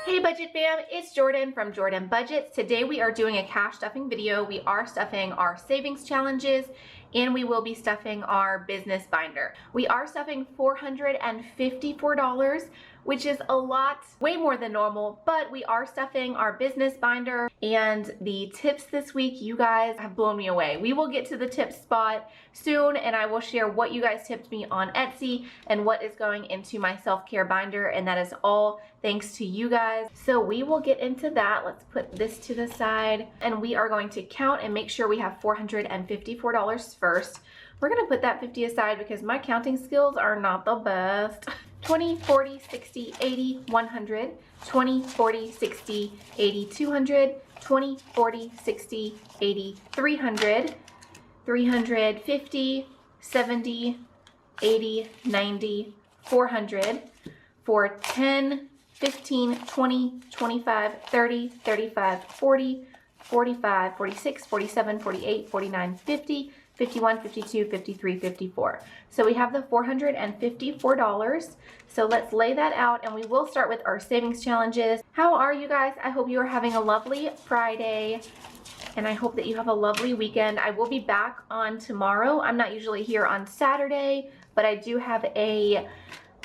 Hey Budget Fam, it's Jordan from Jordan Budgets. Today we are doing a cash stuffing video. We are stuffing our savings challenges and we will be stuffing our business binder. We are stuffing $454, which is a lot, way more than normal, but we are stuffing our business binder. And the tips this week, you guys have blown me away. We will get to the tips spot soon and I will share what you guys tipped me on Etsy and what is going into my self-care binder, and that is all thanks to you guys. So we will get into that. Let's put this to the side and we are going to count and make sure we have $454 first. We're gonna put that 50 aside because my counting skills are not the best. 20, 40, 60, 80, 100, 20, 40, 60, 80, 200, 20, 40, 60, 80, 300, 350, 70, 80, 90, 400, for 10, 15, 20, 25, 30, 35, 40, 45, 46, 47, 48, 49, 50, 51, 52, 53, 54. So we have the $454. So let's lay that out and we will start with our savings challenges. How are you guys? I hope you are having a lovely Friday and I hope that you have a lovely weekend. I will be back on tomorrow. I'm not usually here on Saturday, but I do have a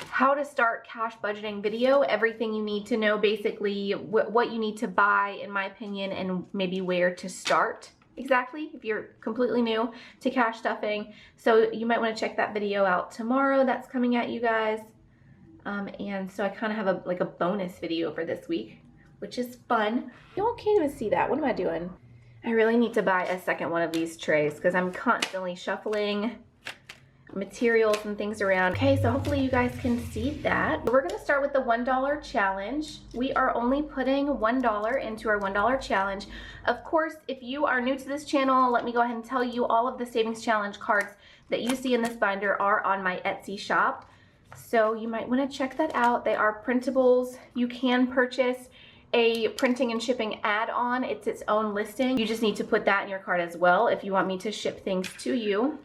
how to start cash budgeting video. Everything you need to know, basically what you need to buy, in my opinion, and maybe where to start exactly if you're completely new to cash stuffing. So you might want to check that video out tomorrow. That's coming at you guys. And so I kind of have a bonus video for this week, which is fun. Y'all can't even see that. What am I doing? I really need to buy a second one of these trays because I'm constantly shuffling materials and things around. Okay, so hopefully you guys can see that. We're gonna start with the $1 challenge. We are only putting $1 into our $1 challenge. Of course, if you are new to this channel, let me go ahead and tell you all of the savings challenge cards that you see in this binder are on my Etsy shop. So you might wanna check that out. They are printables. You can purchase a printing and shipping add-on. It's its own listing. You just need to put that in your cart as well if you want me to ship things to you.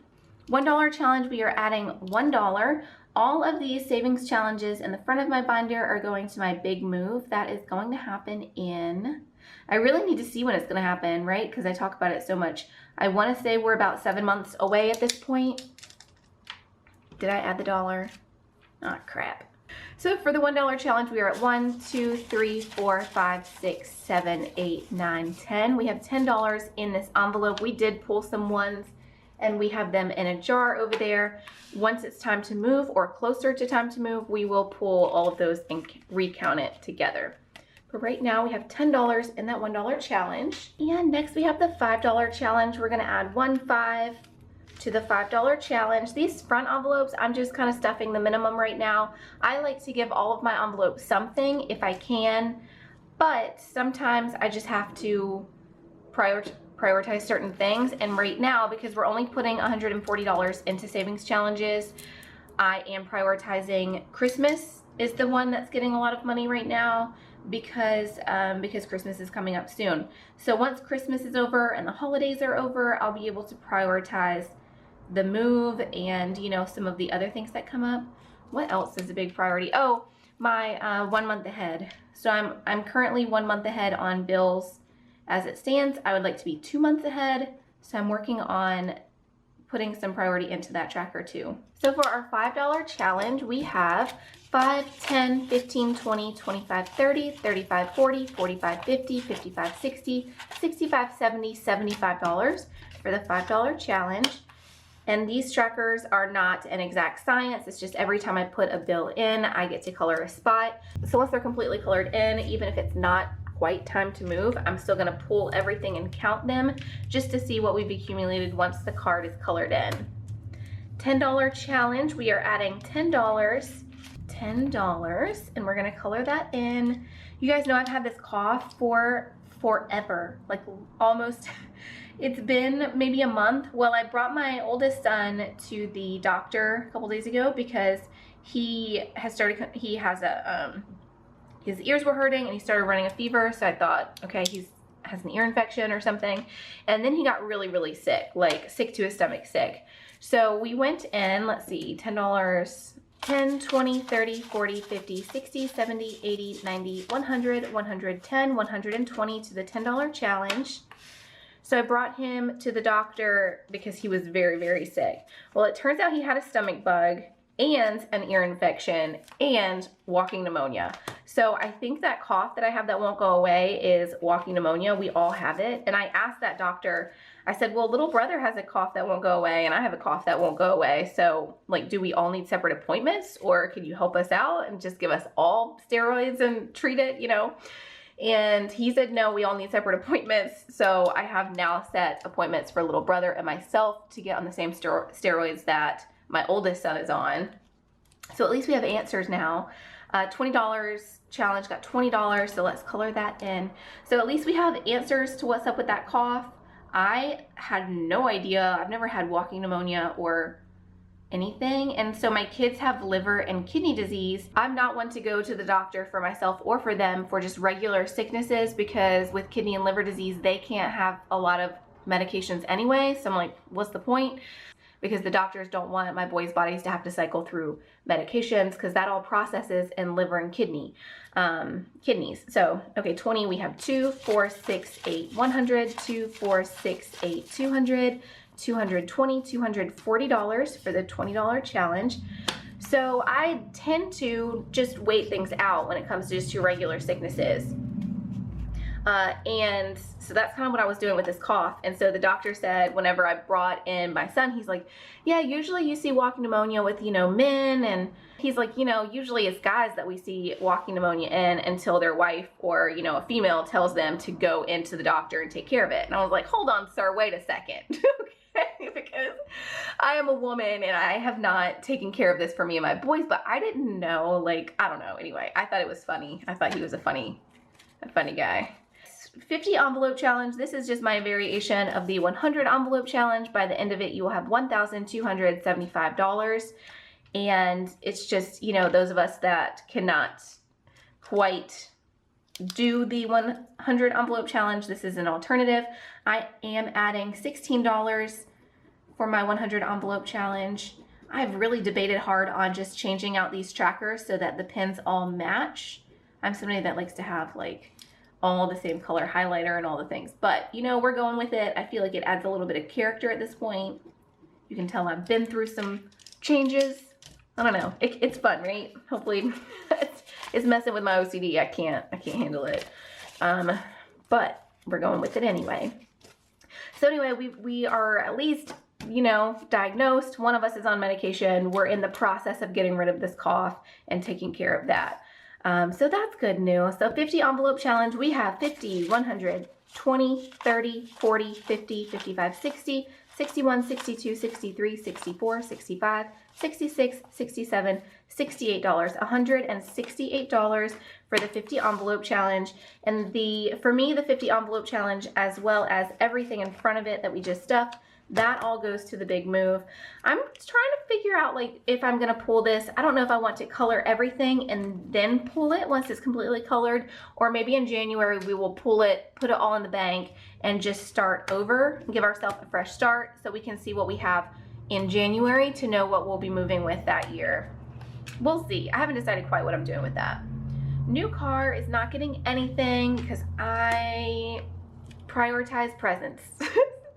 $1 challenge, we are adding $1. All of these savings challenges in the front of my binder are going to my big move. That is going to happen in, I really need to see when it's going to happen, right? Because I talk about it so much. I want to say we're about 7 months away at this point. Did I add the dollar? Oh, crap. So for the $1 challenge, we are at 1, 2, 3, 4, 5, 6, 7, 8, 9, 10. We have $10 in this envelope. We did pull some ones and we have them in a jar over there. Once it's time to move or closer to time to move, we will pull all of those and recount it together. But right now we have $10 in that $1 challenge. And next we have the $5 challenge. We're gonna add 1 5 to the $5 challenge. These front envelopes, I'm just kind of stuffing the minimum right now. I like to give all of my envelopes something if I can, but sometimes I just have to prioritize certain things. And right now, because we're only putting $140 into savings challenges, I am prioritizing Christmas is the one that's getting a lot of money right now because Christmas is coming up soon. So once Christmas is over and the holidays are over, I'll be able to prioritize the move and, you know, some of the other things that come up. What else is a big priority? Oh, my 1 month ahead. So I'm currently 1 month ahead on bills. As it stands, I would like to be 2 months ahead, so I'm working on putting some priority into that tracker too. So for our $5 challenge, we have 5, 10, 15, 20, 25, 30, 35, 40, 45, 50, 55, 60, 65, 70, $75 for the $5 challenge. And these trackers are not an exact science. It's just every time I put a bill in, I get to color a spot. So once they're completely colored in, even if it's not quite time to move, I'm still gonna pull everything and count them just to see what we've accumulated once the card is colored in. $10 challenge, we are adding $10, and we're gonna color that in. You guys know I've had this cough for forever, like almost, it's been maybe a month. Well, I brought my oldest son to the doctor a couple days ago because he has his ears were hurting and he started running a fever. So I thought, okay, he has an ear infection or something. And then he got really, really sick, like sick to his stomach sick. So we went in, let's see, $10 10, 20, 30, 40, 50, 60, 70, 80, 90, 100, 110, 120 to the $10 challenge. So I brought him to the doctor because he was very, very sick. Well, it turns out he had a stomach bug and an ear infection and walking pneumonia. So I think that cough that I have that won't go away is walking pneumonia. We all have it. And I asked that doctor, I said, well, little brother has a cough that won't go away and I have a cough that won't go away. So like, do we all need separate appointments, or can you help us out and just give us all steroids and treat it, you know? And he said, no, we all need separate appointments. So I have now set appointments for little brother and myself to get on the same steroids that my oldest son is on. So at least we have answers now. $20 challenge got $20, so let's color that in. So at least we have answers to what's up with that cough. I had no idea. I've never had walking pneumonia or anything. And so my kids have liver and kidney disease. I'm not one to go to the doctor for myself or for them for just regular sicknesses, because with kidney and liver disease, they can't have a lot of medications anyway. So I'm like, what's the point? Because the doctors don't want my boys' bodies to have to cycle through medications, because that all processes in liver and kidneys. So, okay, 20, we have 2, 4, 6, 8, 100, 2, 4, 6, 8, 200, 220, $240 for the $20 challenge. So I tend to just wait things out when it comes to just your regular sicknesses. And so that's kind of what I was doing with this cough. And so the doctor said, whenever I brought in my son, he's like, yeah, usually you see walking pneumonia with, you know, men. And he's like, you know, usually it's guys that we see walking pneumonia in until their wife or, you know, a female tells them to go into the doctor and take care of it. And I was like, hold on, sir, wait a second. Okay, because I am a woman and I have not taken care of this for me and my boys, but I didn't know, like, I don't know. Anyway, I thought it was funny. I thought he was a funny guy. 50 envelope challenge. This is just my variation of the 100 envelope challenge. By the end of it, you will have $1,275. And it's just, you know, those of us that cannot quite do the 100 envelope challenge, this is an alternative. I am adding $16 for my 100 envelope challenge. I've really debated hard on just changing out these trackers so that the pins all match. I'm somebody that likes to have like all the same color highlighter and all the things, but you know, we're going with it. I feel like it adds a little bit of character at this point. You can tell I've been through some changes. I don't know. It's fun, right? Hopefully it's messing with my OCD. I can't handle it. But we're going with it anyway. So anyway, we are at least, you know, diagnosed. One of us is on medication. We're in the process of getting rid of this cough and taking care of that. So that's good news. So 50 envelope challenge, we have 50, 100, 20, 30, 40, 50, 55, 60, 61, 62, 63, 64, 65, 66, 67, $68, $168 for the 50 envelope challenge. And for me, the 50 envelope challenge, as well as everything in front of it that we just stuffed, that all goes to the big move. I'm trying to figure out like if I'm gonna pull this. I don't know if I want to color everything and then pull it once it's completely colored, or maybe in January we will pull it, put it all in the bank and just start over and give ourselves a fresh start so we can see what we have in January to know what we'll be moving with that year. We'll see. I haven't decided quite what I'm doing with that. New car is not getting anything because I prioritize presents.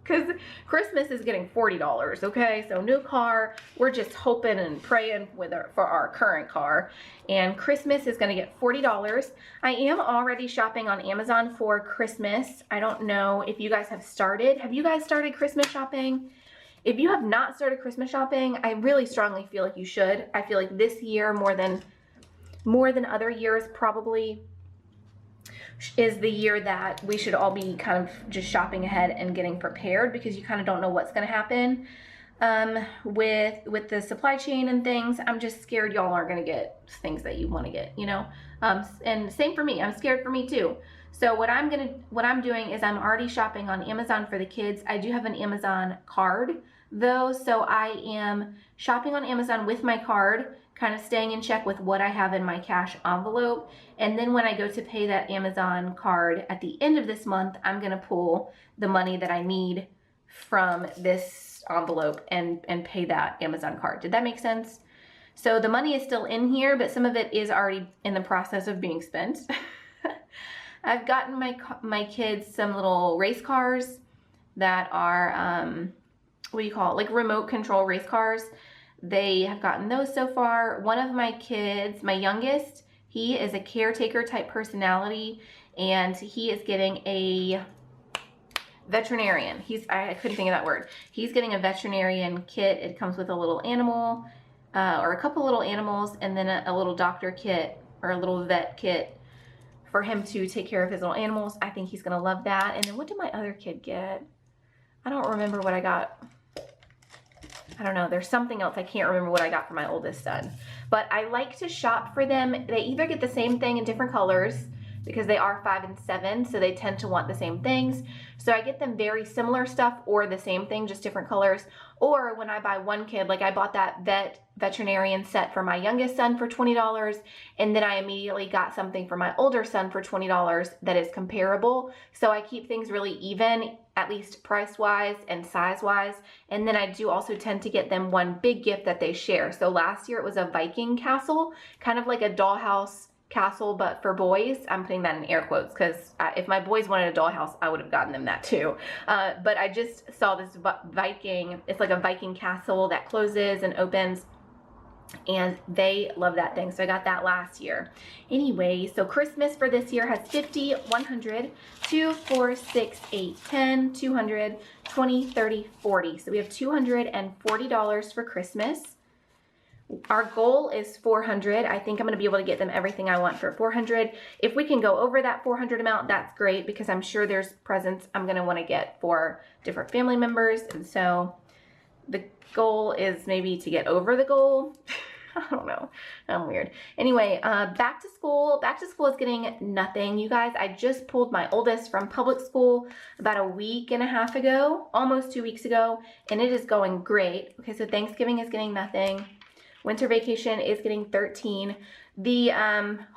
Because Christmas is getting $40, okay? So new car, we're just hoping and praying for our current car. And Christmas is gonna get $40. I am already shopping on Amazon for Christmas. I don't know if you guys have started. Have you guys started Christmas shopping? If you have not started Christmas shopping, I really strongly feel like you should. I feel like this year, more than other years probably, is the year that we should all be kind of just shopping ahead and getting prepared, because you kind of don't know what's going to happen with the supply chain and things. I'm just scared y'all aren't going to get things that you want to get, you know. And same for me. I'm scared for me too. So what I'm doing is I'm already shopping on Amazon for the kids. I do have an Amazon card though, so I am shopping on Amazon with my card, kind of staying in check with what I have in my cash envelope. And then when I go to pay that Amazon card at the end of this month, I'm gonna pull the money that I need from this envelope and pay that Amazon card. Did that make sense? So the money is still in here, but some of it is already in the process of being spent. I've gotten my kids some little race cars that are, what do you call it? Like remote control race cars. They have gotten those so far. One of my kids, my youngest, he is a caretaker type personality, and he is getting a veterinarian. I couldn't think of that word. He's getting a veterinarian kit. It comes with a little animal, or a couple little animals, and then a little doctor kit or a little vet kit for him to take care of his little animals. I think he's gonna love that. And then what did my other kid get? I don't remember what I got. I don't know, there's something else. I can't remember what I got for my oldest son. But I like to shop for them. They either get the same thing in different colors, because they are 5 and 7, so they tend to want the same things. So I get them very similar stuff or the same thing, just different colors. Or when I buy one kid, like I bought that veterinarian set for my youngest son for $20, and then I immediately got something for my older son for $20 that is comparable. So I keep things really even, at least price-wise and size-wise. And then I do also tend to get them one big gift that they share. So last year it was a Viking castle, kind of like a dollhouse castle, but for boys. I'm putting that in air quotes because if my boys wanted a dollhouse, I would have gotten them that too. But I just saw this Viking, it's like a Viking castle that closes and opens, and they love that thing. So I got that last year. Anyway, so Christmas for this year has 50, 100, 2, 4, 6, 8, 10, 200, 20, 30, 40. So we have $240 for Christmas. Our goal is 400. I think I'm going to be able to get them everything I want for 400. If we can go over that 400 amount, that's great, because I'm sure there's presents I'm going to want to get for different family members. And so the goal is maybe to get over the goal. I don't know. I'm weird. Anyway, back to school. Back to school is getting nothing. You guys, I just pulled my oldest from public school about a week and a half ago, almost 2 weeks ago, and it is going great. Okay, so Thanksgiving is getting nothing. Winter vacation is getting 13. The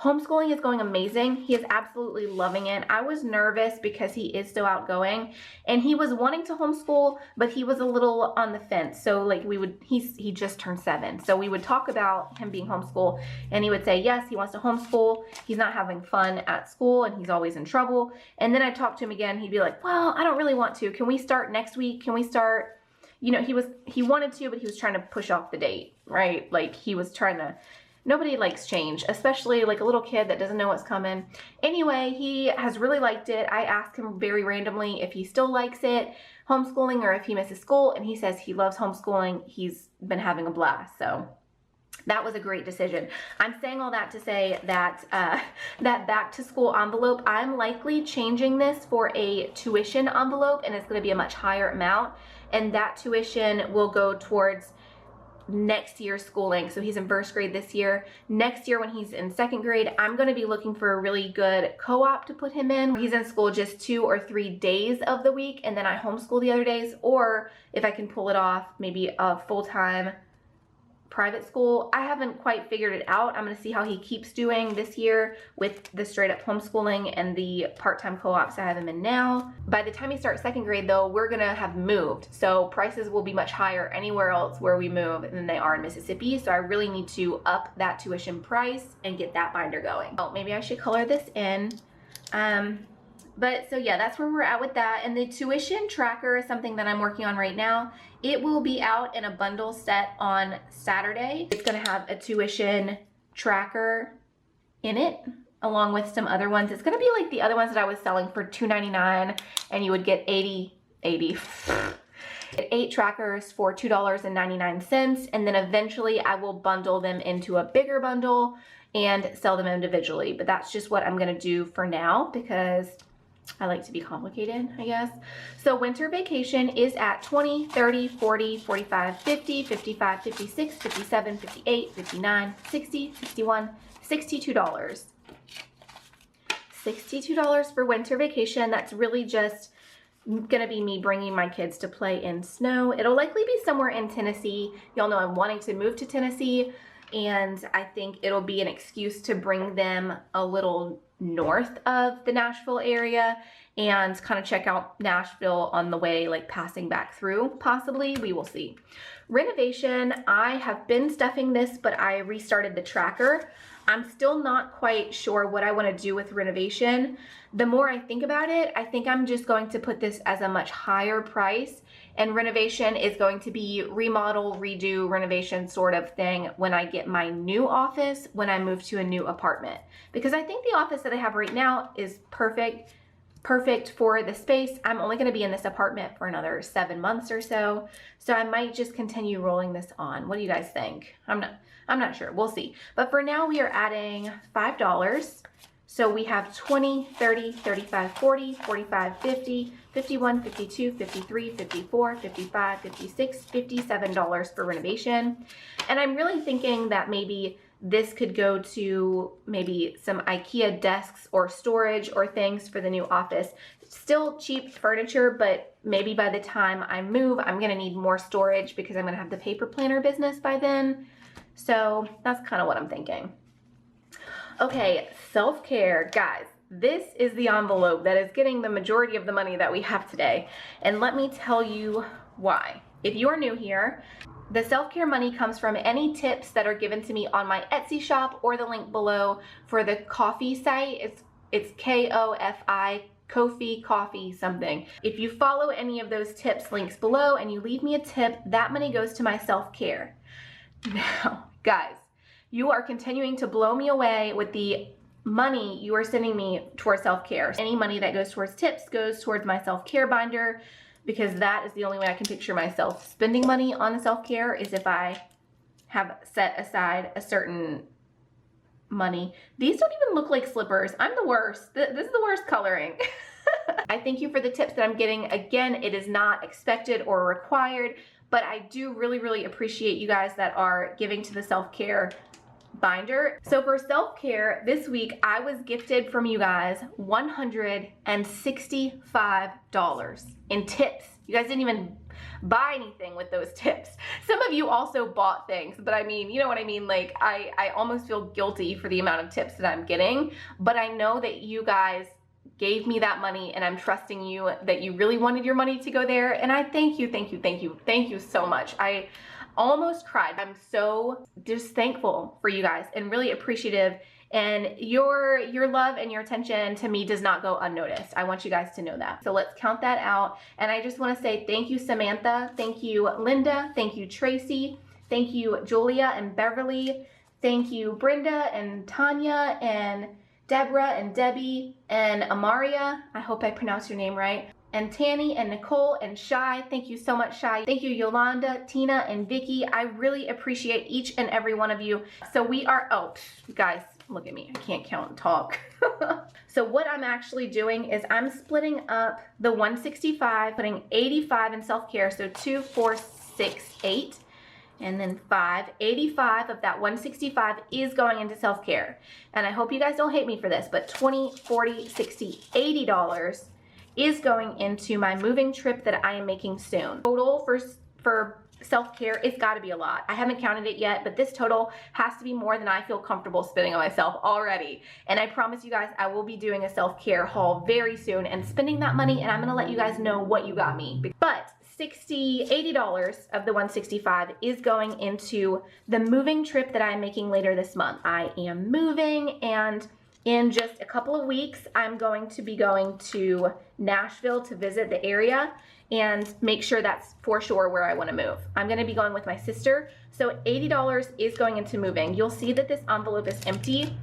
homeschooling is going amazing. He is absolutely loving it. I was nervous because he is so outgoing, and he was wanting to homeschool, but he was a little on the fence. So like he just turned 7. So we would talk about him being homeschooled, and he would say, yes, he wants to homeschool. He's not having fun at school, and he's always in trouble. And then I talked to him again. He'd be like, well, I don't really want to. Can we start next week? Can we start? You know, he wanted to, but he was trying to push off the date, right? Like he was trying to, nobody likes change, especially like a little kid that doesn't know what's coming. Anyway, he has really liked it. I asked him very randomly if he still likes it, homeschooling, or if he misses school, and he says he loves homeschooling. He's been having a blast. So that was a great decision. I'm saying all that to say that that back to school envelope, I'm likely changing this for a tuition envelope, and it's going to be a much higher amount. And that tuition will go towards next year's schooling. So he's in first grade this year. Next year when he's in second grade, I'm going to be looking for a really good co-op to put him in. He's in school just 2 or 3 days of the week, and then I homeschool the other days. Or if I can pull it off, maybe a full-time private school. I haven't quite figured it out. I'm going to see how he keeps doing this year with the straight up homeschooling and the part-time co-ops I have him in now. By the time he starts second grade though, we're going to have moved. So prices will be much higher anywhere else where we move than they are in Mississippi. So I really need to up that tuition price and get that binder going. Oh, maybe I should color this in. But so yeah, that's where we're at with that. And the tuition tracker is something that I'm working on right now. It will be out in a bundle set on Saturday. It's gonna have a tuition tracker in it, along with some other ones. It's gonna be like the other ones that I was selling for $2.99, and you would get 8 trackers for $2.99, and then eventually I will bundle them into a bigger bundle and sell them individually. But that's just what I'm gonna do for now, because I like to be complicated, I guess. So winter vacation is at 20, 30, 40, 45, 50, 55, 56, 57, 58, 59, 60, 61, $62. $62 for winter vacation. That's really just gonna be me bringing my kids to play in snow. It'll likely be somewhere in Tennessee. Y'all know I'm wanting to move to Tennessee, and I think it'll be an excuse to bring them a little north of the Nashville area and kind of check out Nashville on the way, like passing back through, possibly. We will see. Renovation, I have been stuffing this, but I restarted the tracker. I'm still not quite sure what I want to do with renovation. The more I think about it, I think I'm just going to put this as a much higher price, and renovation is going to be remodel, redo, renovation sort of thing when I get my new office, when I move to a new apartment. Because I think the office that I have right now is perfect for the space. I'm only going to be in this apartment for another 7 months or so. So I might just continue rolling this on. What do you guys think? I'm not sure. We'll see. But for now, we are adding $5. So we have 20, 30, 35, 40, 45, 50, 51, 52, 53, 54, 55, 56, $57 for renovation. And I'm really thinking that maybe this could go to maybe some IKEA desks or storage or things for the new office. Still cheap furniture, but maybe by the time I move, I'm gonna need more storage because I'm gonna have the paper planner business by then. So that's kind of what I'm thinking. Okay, self-care, guys. This is the envelope that is getting the majority of the money that we have today. And let me tell you why. If you are new here, the self-care money comes from any tips that are given to me on my Etsy shop or the link below for the coffee site. It's K-O-F-I, Ko-fi, coffee, something. If you follow any of those tips links below and you leave me a tip, that money goes to my self-care. Now, guys, you are continuing to blow me away with the money you are sending me towards self-care. Any money that goes towards tips goes towards my self-care binder, because that is the only way I can picture myself spending money on self-care, is if I have set aside a certain money. These don't even look like slippers. I'm the worst. This is the worst coloring. I thank you for the tips that I'm getting. Again, it is not expected or required, but I do really, really appreciate you guys that are giving to the self-care binder. So for self-care this week, I was gifted from you guys $165 in tips. You guys didn't even buy anything with those tips. Some of you also bought things, but I mean, you know what I mean? Like I almost feel guilty for the amount of tips that I'm getting, but I know that you guys gave me that money and I'm trusting you that you really wanted your money to go there. And I thank you, thank you, thank you, thank you so much. I almost cried. I'm so just thankful for you guys and really appreciative. And your love and your attention to me does not go unnoticed. I want you guys to know that. So let's count that out. And I just want to say thank you, Samantha. Thank you, Linda. Thank you, Tracy. Thank you, Julia and Beverly. Thank you, Brenda and Tanya and Deborah and Debbie and Amaria. I hope I pronounced your name right. And Tanny and Nicole and Shai. Thank you so much, Shai. Thank you, Yolanda, Tina, and Vicky. I really appreciate each and every one of you. So we are, oh, guys, look at me. I can't count and talk. So what I'm actually doing is I'm splitting up the 165, putting 85 in self-care. So 2, 4, 6, 8. And then 5, 85 of that 165 is going into self-care. And I hope you guys don't hate me for this, but 20, 40, 60, $80 is going into my moving trip that I am making soon. Total for self-care, it's gotta be a lot. I haven't counted it yet, but this total has to be more than I feel comfortable spending on myself already. And I promise you guys, I will be doing a self-care haul very soon and spending that money, and I'm gonna let you guys know what you got me. But $80 of the 165 is going into the moving trip that I'm making later this month. I am moving, and in just a couple of weeks, I'm going to be going to Nashville to visit the area and make sure that's for sure where I want to move. I'm going to be going with my sister, so $80 is going into moving. You'll see that this envelope is empty.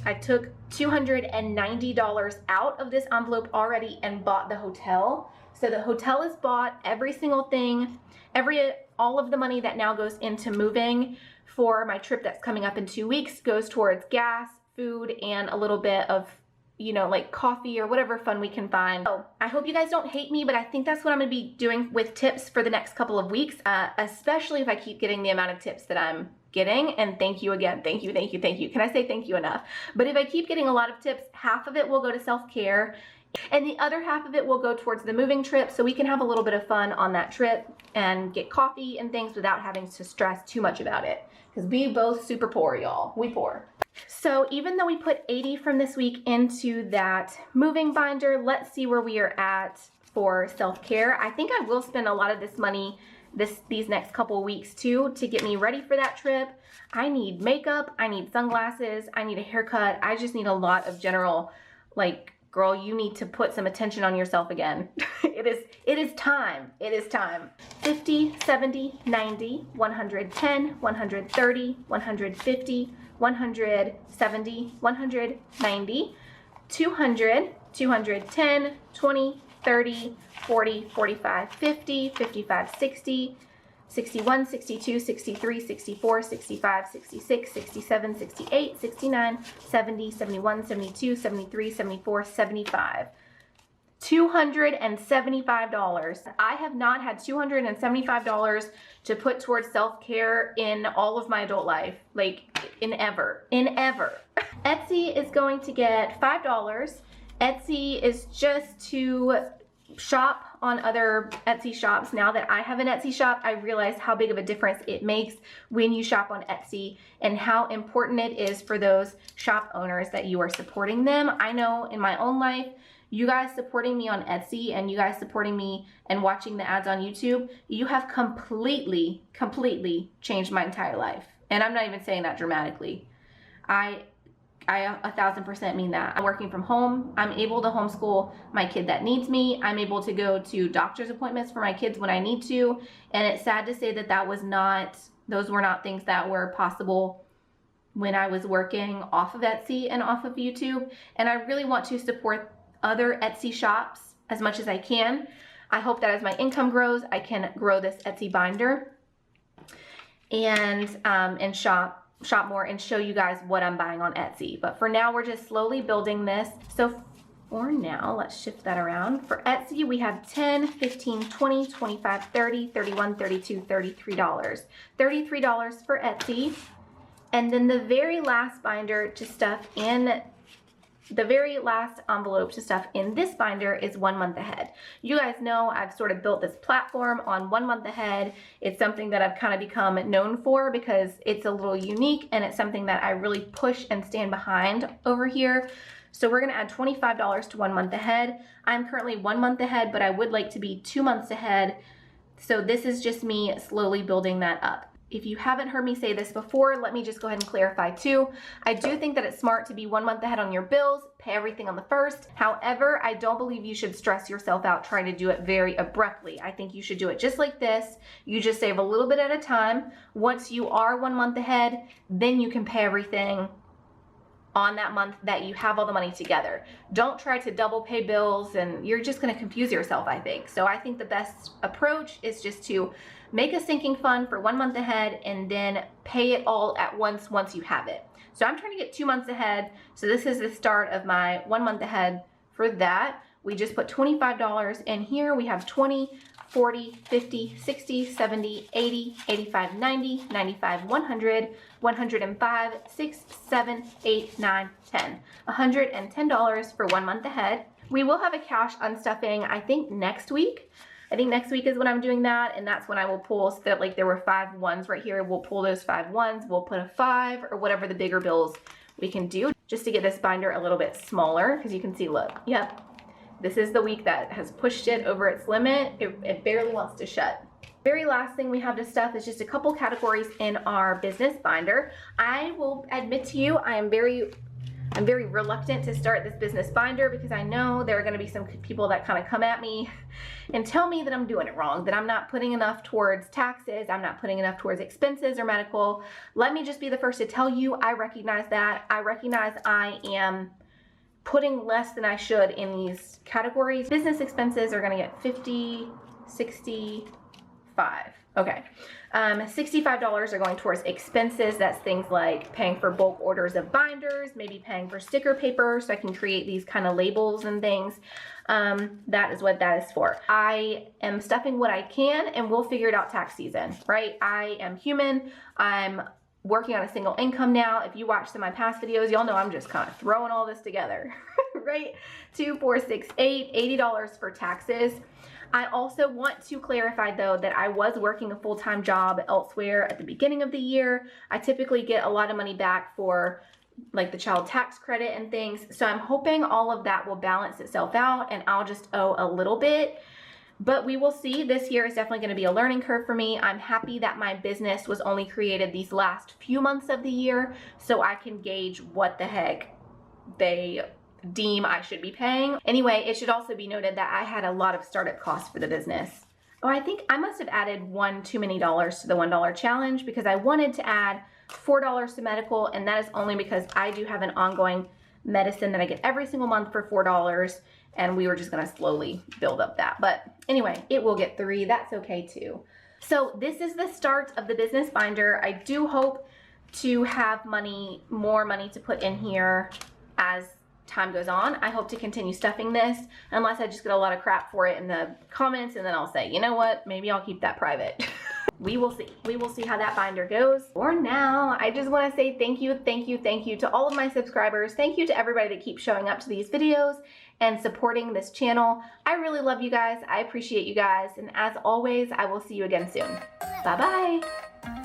I took $290 out of this envelope already and bought the hotel. So the hotel is bought, every single thing, all of the money that now goes into moving for my trip that's coming up in 2 weeks goes towards gas, food, and a little bit of, you know, like coffee or whatever fun we can find. So I hope you guys don't hate me, but I think that's what I'm gonna be doing with tips for the next couple of weeks, especially if I keep getting the amount of tips that I'm getting. And thank you again. Thank you, thank you, thank you. Can I say thank you enough? But if I keep getting a lot of tips, half of it will go to self-care and the other half of it will go towards the moving trip, so we can have a little bit of fun on that trip and get coffee and things without having to stress too much about it. Because we both super poor, y'all. We poor. So even though we put 80 from this week into that moving binder, let's see where we are at for self-care. I think I will spend a lot of this money these next couple of weeks too to get me ready for that trip. I need makeup, I need sunglasses, I need a haircut. I just need a lot of general, like, girl, you need to put some attention on yourself again. It is time. It is time. 50, 70, 90, 110, 130, 150, 170, 190, 200, 210, 20, 30, 40, 45, 50, 55, 60, 61, 62, 63, 64, 65, 66, 67, 68, 69, 70, 71, 72, 73, 74, 75. $275. I have not had $275 to put towards self-care in all of my adult life, like in ever. Etsy is going to get $5. Etsy is just to shop on other Etsy shops. Now that I have an Etsy shop, I realize how big of a difference it makes when you shop on Etsy and how important it is for those shop owners that you are supporting them. I know in my own life, you guys supporting me on Etsy and you guys supporting me and watching the ads on YouTube, you have completely changed my entire life. And I'm not even saying that dramatically. I 1000% mean that. I'm working from home. I'm able to homeschool my kid that needs me. I'm able to go to doctor's appointments for my kids when I need to. And it's sad to say that those were not things that were possible when I was working off of Etsy and off of YouTube. And I really want to support other Etsy shops as much as I can. I hope that as my income grows, I can grow this Etsy binder and shop more and show you guys what I'm buying on Etsy. But for now, we're just slowly building this. So for now, let's shift that around. For Etsy, we have 10, 15, 20, 25, 30, 31, 32, $33. $33 for Etsy. And then the very last binder to stuff in the very last envelope to stuff in this binder is 1 month ahead. You guys know I've sort of built this platform on 1 month ahead. It's something that I've kind of become known for because it's a little unique and it's something that I really push and stand behind over here. So we're gonna add $25 to 1 month ahead. I'm currently 1 month ahead, but I would like to be 2 months ahead. So this is just me slowly building that up. If you haven't heard me say this before, let me just go ahead and clarify too. I do think that it's smart to be 1 month ahead on your bills, pay everything on the first. However, I don't believe you should stress yourself out trying to do it very abruptly. I think you should do it just like this. You just save a little bit at a time. Once you are 1 month ahead, then you can pay everything on that month that you have all the money together. Don't try to double pay bills and you're just gonna confuse yourself, I think. So I think the best approach is just to make a sinking fund for 1 month ahead and then pay it all at once you have it. So I'm trying to get 2 months ahead. So this is the start of my 1 month ahead for that. We just put $25 in here. We have 20, 40, 50, 60, 70, 80, 85, 90, 95, 100, 105, 6, 7, 8, 9, 10. $110 for 1 month ahead. We will have a cash unstuffing, I think next week. I think next week is when I'm doing that, and that's when I will pull, so that like there were 5 ones right here, we'll pull those 5 ones, we'll put a 5 or whatever the bigger bills we can do just to get this binder a little bit smaller, because you can see, look, yep, this is the week that has pushed it over its limit. It barely wants to shut. Very last thing we have to stuff is just a couple categories in our business binder. I will admit to you, I'm very reluctant to start this business binder because I know there are going to be some people that kind of come at me and tell me that I'm doing it wrong, that I'm not putting enough towards taxes, I'm not putting enough towards expenses or medical. Let me just be the first to tell you, I recognize that. I recognize I am putting less than I should in these categories. Business expenses are going to get 50, 65. Okay. $65 are going towards expenses. That's things like paying for bulk orders of binders, maybe paying for sticker paper so I can create these kind of labels and things. That is what that is for. I am stuffing what I can and we'll figure it out tax season, right? I am human. I'm working on a single income now. If you watch some of my past videos, y'all know I'm just kind of throwing all this together, right? 2, 4, 6, 8, $80 for taxes. I also want to clarify though that I was working a full-time job elsewhere at the beginning of the year. I typically get a lot of money back for like the child tax credit and things. So I'm hoping all of that will balance itself out and I'll just owe a little bit. But we will see. This year is definitely going to be a learning curve for me. I'm happy that my business was only created these last few months of the year, so I can gauge what the heck they deem I should be paying. Anyway, it should also be noted that I had a lot of startup costs for the business. Oh, I think I must have added one too many dollars to the $1 challenge because I wanted to add $4 to medical, and that is only because I do have an ongoing medicine that I get every single month for $4, and we were just gonna slowly build up that. But anyway, it will get 3, that's okay too. So this is the start of the business binder. I do hope to have more money to put in here as time goes on. I hope to continue stuffing this unless I just get a lot of crap for it in the comments, and then I'll say, you know what, maybe I'll keep that private. We will see. We will see how that binder goes. For now, I just want to say thank you to all of my subscribers. Thank you to everybody that keeps showing up to these videos and supporting this channel. I really love you guys. I appreciate you guys. And as always, I will see you again soon. Bye-bye.